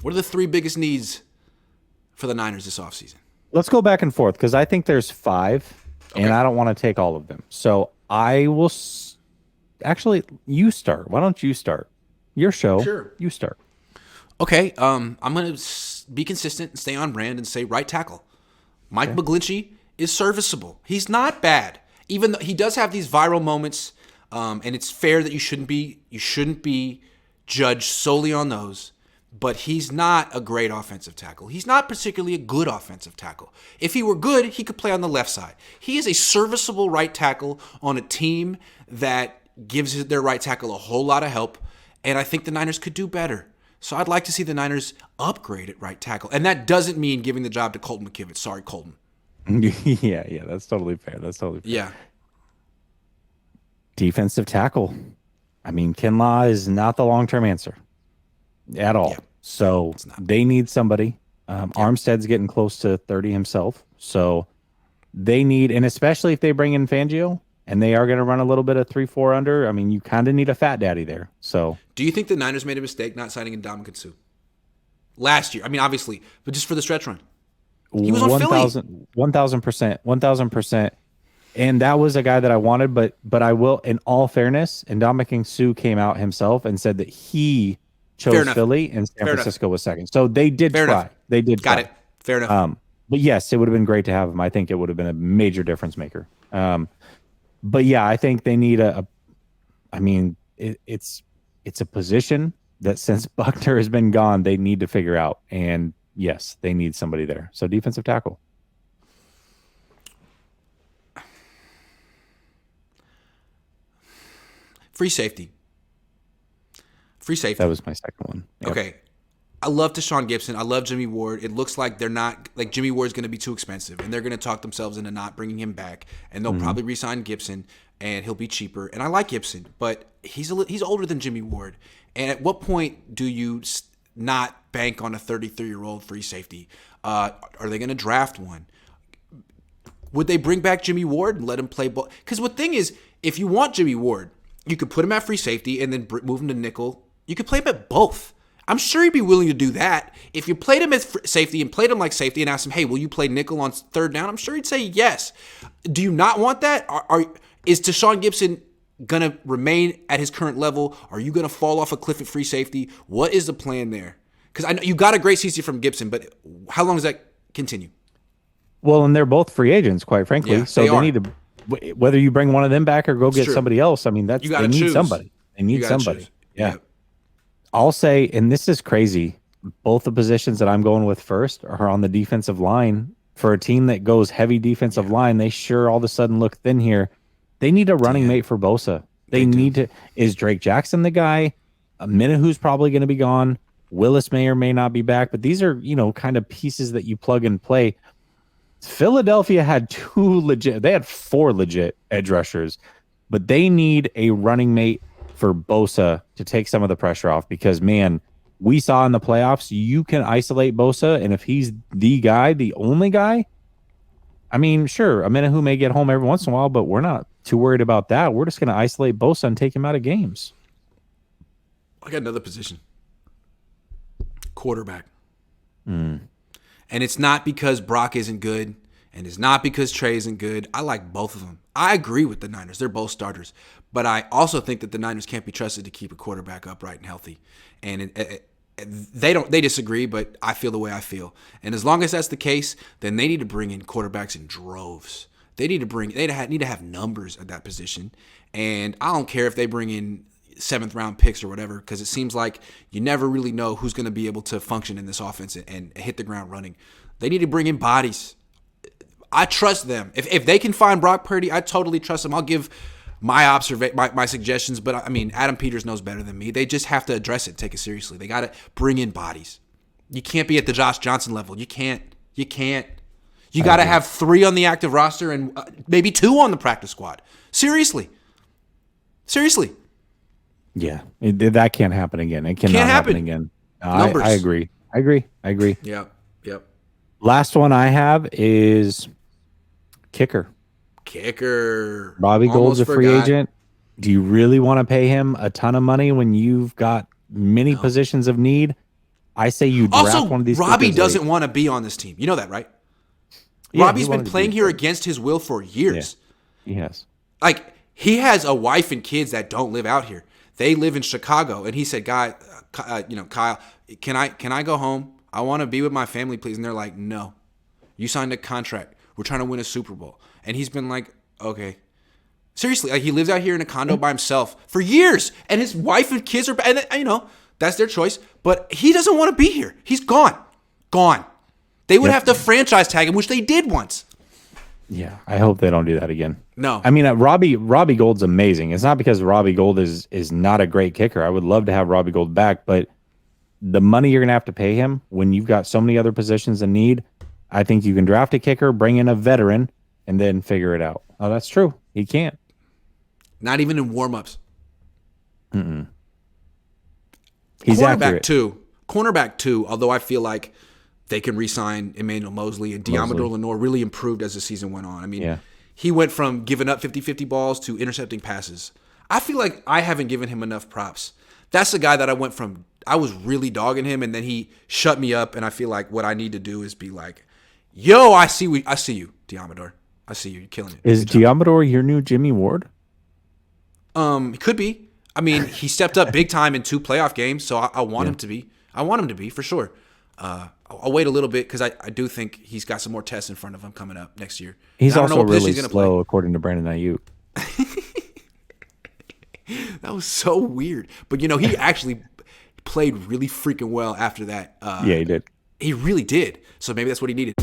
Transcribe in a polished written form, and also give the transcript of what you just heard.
What are the three biggest needs for the Niners this offseason? Let's go back and forth because I think there's five, and Okay. I don't want to take all of them. So I will actually, you start. Why don't you start? Your show. Sure. You start. Okay. I'm going to be consistent and stay on brand and say right tackle. Mike McGlinchey is serviceable. He's not bad, even though he does have these viral moments. And it's fair that you shouldn't be judged solely on those. But he's not a great offensive tackle. He's not particularly a good offensive tackle. If he were good, he could play on the left side. He is a serviceable right tackle on a team that gives their right tackle a whole lot of help, and I think the Niners could do better. So I'd like to see the Niners upgrade at right tackle, and that doesn't mean giving the job to Colton McKivitz. Sorry, Colton. Yeah, that's totally fair. That's totally fair. Yeah. Defensive tackle. I mean, Kinlaw is not the long-term answer at all. Yeah. So they need somebody. Armstead's getting close to 30 himself. So they need, and especially if they bring in Fangio and they are going to run a little bit of 3-4 under, I mean, you kind of need a fat daddy there. So do you think the Niners made a mistake not signing Ndamukong Suh last year? I mean, obviously, but just for the stretch run. He was on Philly. 1,000%. 1,000%. And that was a guy that I wanted, but I will, in all fairness, Ndamukong Suh came out himself and said that he chose Philly and San Francisco was second. So they did try. They did try. Got it. Fair enough. But yes, it would have been great to have him. I think it would have been a major difference maker. But yeah, I think they need it's a position that since Buckner has been gone, they need to figure out. And yes, they need somebody there. So defensive tackle. Free safety. That was my second one. Yep. Okay. I love Deshaun Gibson. I love Jimmy Ward. It looks like they're not, like Jimmy Ward's going to be too expensive, and they're going to talk themselves into not bringing him back, and they'll probably re-sign Gibson, and he'll be cheaper. And I like Gibson, but he's older than Jimmy Ward. And at what point do you not bank on a 33-year-old free safety? Are they going to draft one? Would they bring back Jimmy Ward and let him play ball? Because the thing is, if you want Jimmy Ward, you could put him at free safety and then move him to nickel. You could play him at both. I'm sure he'd be willing to do that. If you played him as safety and played him like safety and asked him, hey, will you play nickel on third down? I'm sure he'd say yes. Do you not want that? Is Deshaun Gibson going to remain at his current level? Are you going to fall off a cliff at free safety? What is the plan there? Because I know you got a great season from Gibson, but how long does that continue? Well, and they're both free agents, quite frankly. Yeah, so they need to, whether you bring one of them back or go get somebody else. I mean, they need somebody. They need somebody. Yeah. I'll say, and this is crazy, both the positions that I'm going with first are on the defensive line. For a team that goes heavy defensive line, they sure all of a sudden look thin here. They need a running mate for Bosa. They need to. Is Drake Jackson the guy? Minahu's probably going to be gone. Willis may or may not be back, but these are, kind of pieces that you plug and play. Philadelphia had they had 4 legit edge rushers, but they need a running mate for Bosa to take some of the pressure off because, man, we saw in the playoffs, you can isolate Bosa, and if he's the guy, the only guy, I mean, sure, a minute who may get home every once in a while, but we're not too worried about that. We're just going to isolate Bosa and take him out of games. I got another position. Quarterback. Mm. And it's not because Brock isn't good, and it's not because Trey isn't good. I like both of them. I agree with the Niners. They're both starters. But I also think that the Niners can't be trusted to keep a quarterback upright and healthy. And they disagree, but I feel the way I feel. And as long as that's the case, then they need to bring in quarterbacks in droves. They need to have numbers at that position. And I don't care if they bring in 7th-round picks or whatever, because it seems like you never really know who's going to be able to function in this offense and hit the ground running. They need to bring in bodies. I trust them. If they can find Brock Purdy, I totally trust them. I'll give my suggestions, but I mean, Adam Peters knows better than me. They just have to address it, take it seriously. They got to bring in bodies. You can't be at the Josh Johnson level. You can't. You got to have 3 on the active roster and maybe 2 on the practice squad. Seriously. Yeah, that can't happen again. It cannot happen again. I agree. Yep. Last one I have is kicker. Bobby Gold's a free agent. Do you really want to pay him a ton of money when you've got many positions of need? I say you draft also, one of these. Robbie doesn't want to be on this team. You know that, right? Yeah, Robbie's been playing here against his will for years. Yeah, he has. Like, he has a wife and kids that don't live out here. They live in Chicago, and he said, Kyle, can I go home? I want to be with my family, please. And they're like, no. You signed a contract. We're trying to win a Super Bowl. And he's been like, okay. Seriously, like, he lives out here in a condo by himself for years, and his wife and kids are, and that's their choice. But he doesn't want to be here. He's gone. They would have to franchise tag him, which they did once. Yeah, I hope they don't do that again. No. I mean, Robbie Gould's amazing. It's not because Robbie Gould is not a great kicker. I would love to have Robbie Gould back, but the money you're going to have to pay him when you've got so many other positions in need, I think you can draft a kicker, bring in a veteran, and then figure it out. Oh, that's true. He can't. Not even in warm-ups. He's Cornerback too, although I feel like they can re-sign Emmanuel Mosley, and Diamador Lenore really improved as the season went on. I mean, he went from giving up 50-50 balls to intercepting passes. I feel like I haven't given him enough props. That's the guy that I was really dogging him, and then he shut me up, and I feel like what I need to do is be like, yo, I see you, Diamador. I see you. You're killing it. Is Diamador your new Jimmy Ward? It could be. I mean, he stepped up big time in 2 playoff games, so I want him to be. I want him to be, for sure. I'll wait a little bit because I do think he's got some more tests in front of him coming up next year. He's also really slow, according to Brandon Ayuk. That was so weird. But, he actually played really freaking well after that. Yeah, he did. He really did. So maybe that's what he needed.